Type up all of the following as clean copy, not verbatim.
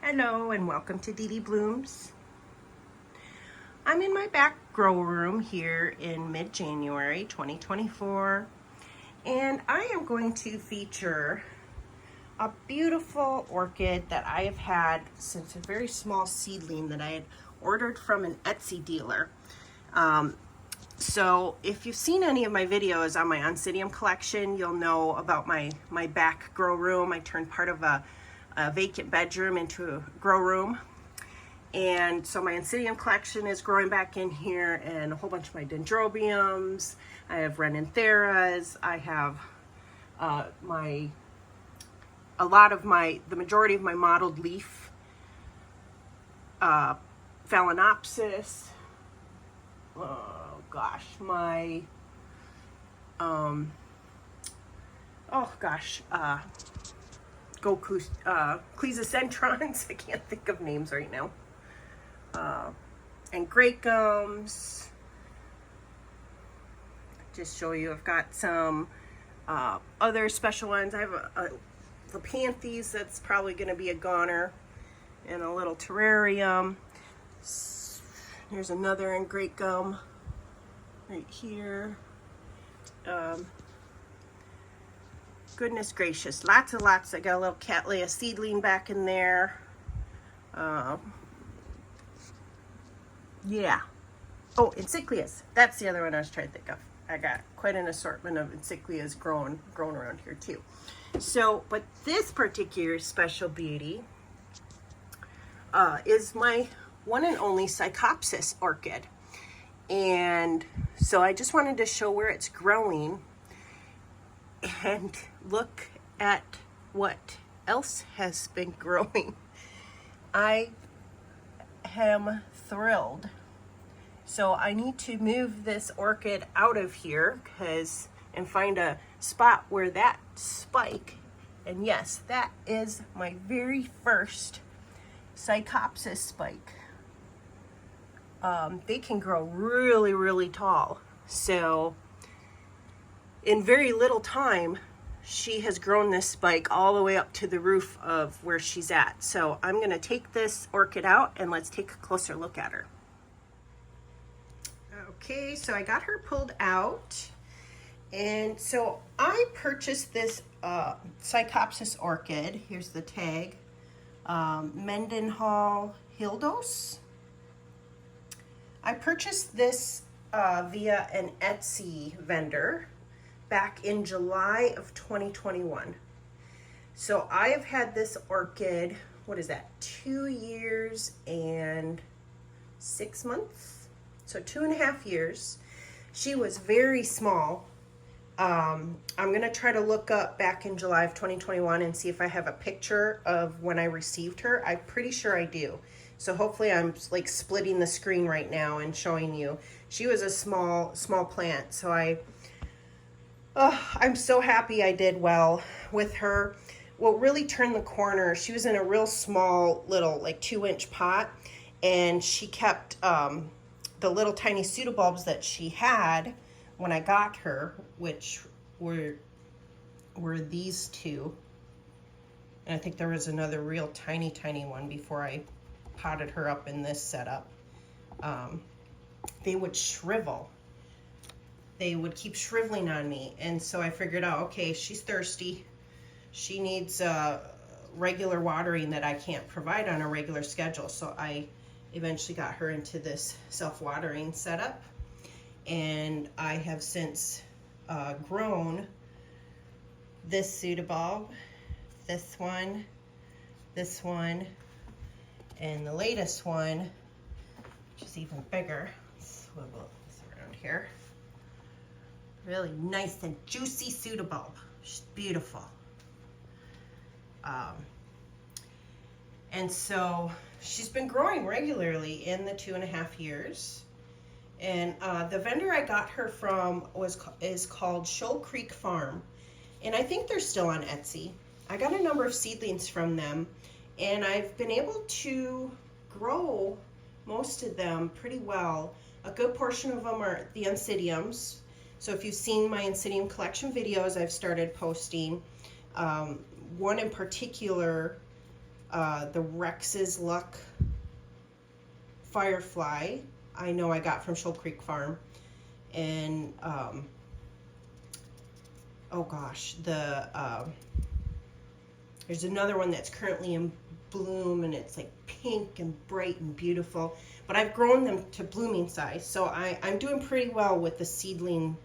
Hello and welcome to Dee Dee Blooms. I'm in my back grow room here in mid-January 2024, and I am going to feature a beautiful orchid that I have had since a very small seedling that I had ordered from an Etsy dealer. So if you've seen any of my videos on my Oncidium collection, you'll know about my back grow room. I turned part of a vacant bedroom into a grow room. And so my Oncidium collection is growing back in here, and a whole bunch of my dendrobiums. I have renantheras. I have the majority of my mottled leaf, phalaenopsis. Oh gosh, my Clesiocentrons. I can't think of names right now. And great gums. Just show you, I've got some other special ones. I have the Panthes that's probably going to be a goner, and a little terrarium. Here's another in great gum right here. Goodness gracious, lots and lots. I got a little Cattleya seedling back in there. Yeah. Oh, encyclias. That's the other one I was trying to think of. I got quite an assortment of encyclias grown around here too. So, but this particular special beauty is my one and only Psychopsis orchid. And so I just wanted to show where it's growing and look at what else has been growing. I am thrilled. So I need to move this orchid out of here and find a spot where that spike, and yes, that is my very first Psychopsis spike. They can grow really, really tall. So in very little time, she has grown this spike all the way up to the roof of where she's at. So I'm gonna take this orchid out and let's take a closer look at her. Okay, so I got her pulled out. And so I purchased this Psychopsis orchid. Here's the tag, Mendenhall Hildos. I purchased this via an Etsy vendor back in July of 2021. So I have had this orchid, what is that, 2 years and 6 months? So 2.5 years. She was very small. I'm gonna try to look up back in July of 2021 and see if I have a picture of when I received her. I'm pretty sure I do. So hopefully I'm like splitting the screen right now and showing you. She was a small plant. So I'm so happy I did well with her. What really turned the corner, she was in a real small little like 2-inch pot, and she kept the little tiny pseudobulbs that she had when I got her, which were these two. And I think there was another real tiny one before I potted her up in this setup. They would shrivel. They would keep shriveling on me. And so I figured out, okay, she's thirsty. She needs regular watering that I can't provide on a regular schedule. So I eventually got her into this self-watering setup. And I have since grown this pseudobulb, this one, and the latest one, which is even bigger. Swivel this around here. Really nice and juicy pseudobulb. She's beautiful. And so she's been growing regularly in the 2.5 years. And the vendor I got her from is called Shoal Creek Farm. And I think they're still on Etsy. I got a number of seedlings from them, and I've been able to grow most of them pretty well. A good portion of them are the Oncidiums. So if you've seen my Oncidium collection videos, I've started posting. One in particular The Rex's Luck Firefly, I know I got from Shoal Creek Farm. And, oh gosh, there's another one that's currently in bloom, and it's like pink and bright and beautiful. But I've grown them to blooming size, so I'm doing pretty well with the seedling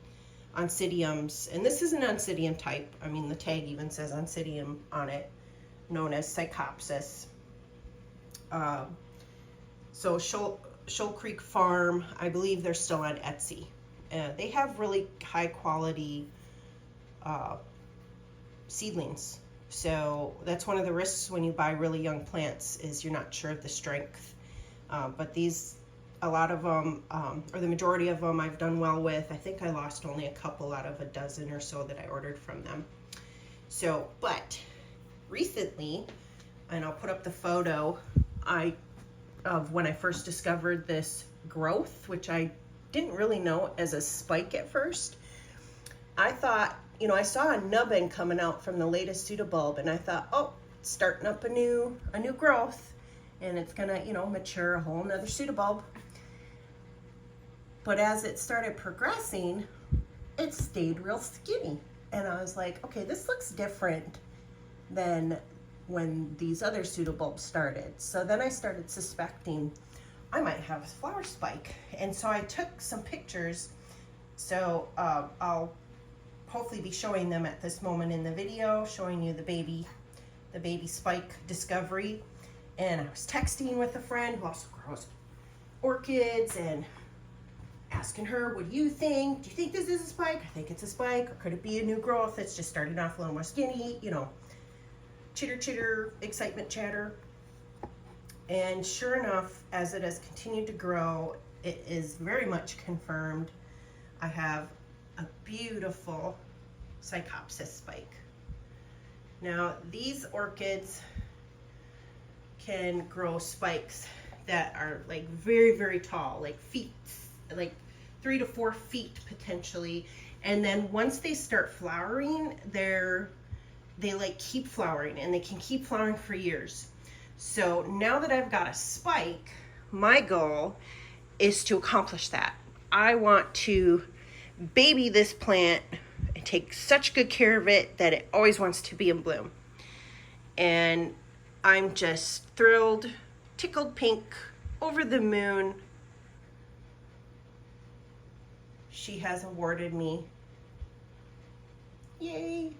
oncidiums. And this is an oncidium type. I mean, the tag even says oncidium on it, known as Psychopsis. So Shoal Creek Farm, I believe they're still on Etsy. They have really high quality seedlings. So that's one of the risks when you buy really young plants, is you're not sure of the strength. But these, a lot of them, or the majority of them, I've done well with. I think I lost only a couple out of a dozen or so that I ordered from them. So, but recently, and I'll put up the photo of when I first discovered this growth, which I didn't really know as a spike at first. I thought, you know, I saw a nubbin coming out from the latest pseudobulb, and I thought, oh, it's starting up a new growth, and it's gonna, you know, mature a whole nother pseudobulb. But as it started progressing, it stayed real skinny, and I was like, okay, this looks different than when these other pseudobulbs started. So then I started suspecting I might have a flower spike, and so I took some pictures. So I'll hopefully be showing them at this moment in the video, showing you the baby spike discovery. And I was texting with a friend who also grows orchids and asking her, what do you think? Do you think this is a spike? I think it's a spike. Or could it be a new growth that's just starting off a little more skinny? You know, chitter chitter, excitement chatter. And sure enough, as it has continued to grow, it is very much confirmed. I have a beautiful Psychopsis spike. Now, these orchids can grow spikes that are like very, very tall, like feet, like 3 to 4 feet potentially. And then once they start flowering, they like keep flowering, and they can keep flowering for years. So now that I've got a spike, my goal is to accomplish that. I want to baby this plant and take such good care of it that it always wants to be in bloom. And I'm just thrilled, tickled pink, over the moon. She has awarded me. Yay.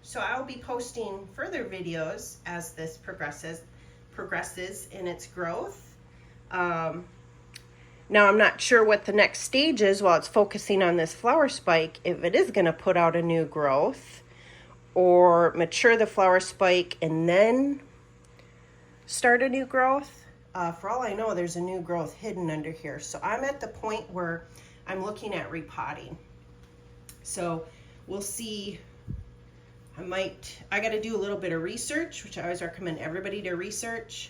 So I'll be posting further videos as this progresses in its growth. Now I'm not sure what the next stage is while it's focusing on this flower spike, if it is going to put out a new growth or mature the flower spike and then start a new growth. For all I know, there's a new growth hidden under here. So I'm at the point where I'm looking at repotting. So we'll see. I got to do a little bit of research, which I always recommend everybody to research,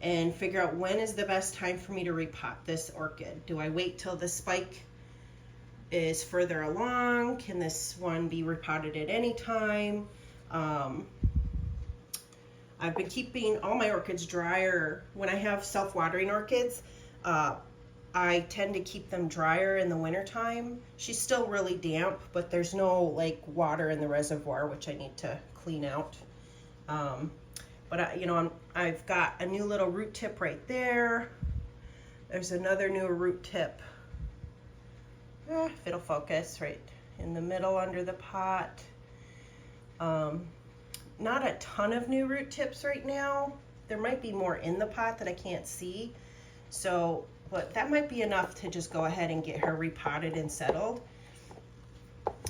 and figure out when is the best time for me to repot this orchid. Do I wait till the spike is further along? Can this one be repotted at any time? I've been keeping all my orchids drier. When I have self-watering orchids, I tend to keep them drier in the wintertime. She's still really damp, but there's no like water in the reservoir, which I need to clean out. But you know, I've got a new little root tip right there. There's another new root tip. If it'll focus, right in the middle under the pot. Not a ton of new root tips right now. There might be more in the pot that I can't see. So, but that might be enough to just go ahead and get her repotted and settled.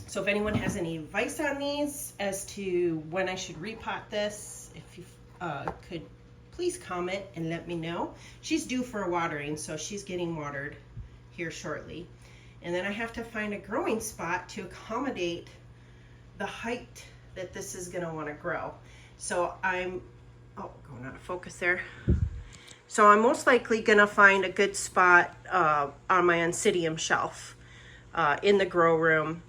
So if anyone has any advice on these as to when I should repot this, if you could please comment and let me know. She's due for a watering, so she's getting watered here shortly. And then I have to find a growing spot to accommodate the height that this is gonna wanna grow. So going out of focus there. So I'm most likely gonna find a good spot on my Oncidium shelf in the grow room.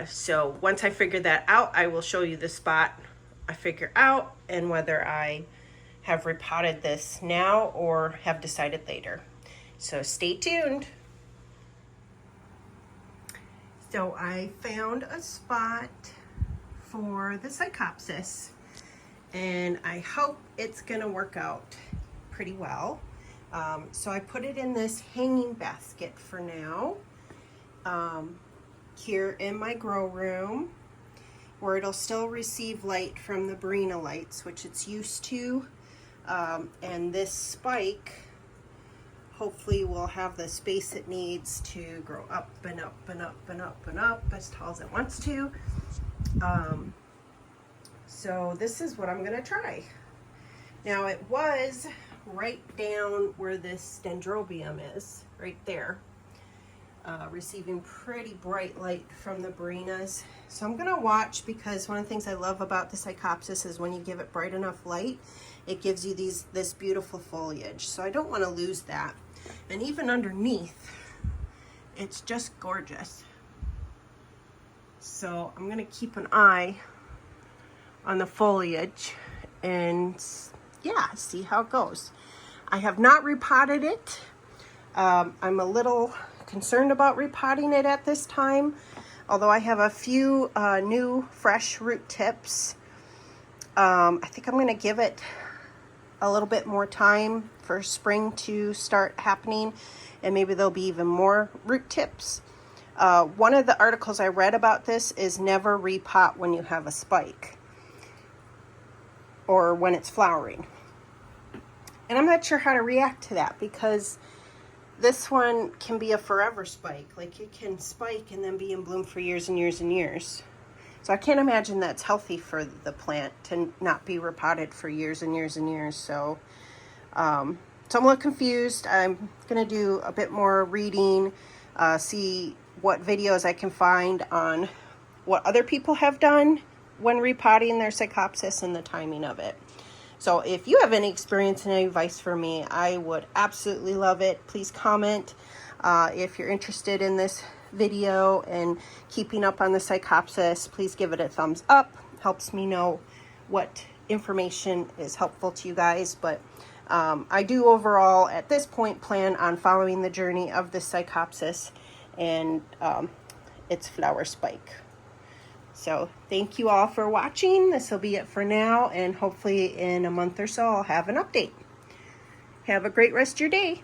So once I figure that out, I will show you the spot I figure out and whether I have repotted this now or have decided later. So stay tuned. So I found a spot for the Psychopsis, and I hope it's gonna work out pretty well. So I put it in this hanging basket for now, here in my grow room, where it'll still receive light from the Barrina lights, which it's used to. And this spike hopefully will have the space it needs to grow up and up and up and up and up as tall as it wants to. So this is what I'm gonna try. Now it was right down where this dendrobium is, right there. Receiving pretty bright light from the Barrinas. So I'm gonna watch, because one of the things I love about the Psychopsis is when you give it bright enough light, it gives you this beautiful foliage. So I don't wanna lose that. And even underneath, it's just gorgeous. So I'm gonna keep an eye on the foliage and yeah, see how it goes. I have not repotted it. I'm a little concerned about repotting it at this time, although I have a few new fresh root tips. I think I'm going to give it a little bit more time for spring to start happening, and maybe there'll be even more root tips. One of the articles I read about this is never repot when you have a spike or when it's flowering. And I'm not sure how to react to that, because this one can be a forever spike. Like, it can spike and then be in bloom for years and years and years. So I can't imagine that's healthy for the plant to not be repotted for years and years and years. So, so I'm a little confused. I'm gonna do a bit more reading, see what videos I can find on what other people have done when repotting their Psychopsis and the timing of it. So if you have any experience and any advice for me, I would absolutely love it. Please comment. If you're interested in this video and keeping up on the Psychopsis, please give it a thumbs up. Helps me know what information is helpful to you guys. But I do overall, at this point, plan on following the journey of the Psychopsis and its flower spike. So thank you all for watching. This will be it for now, and hopefully in a month or so I'll have an update. Have a great rest of your day.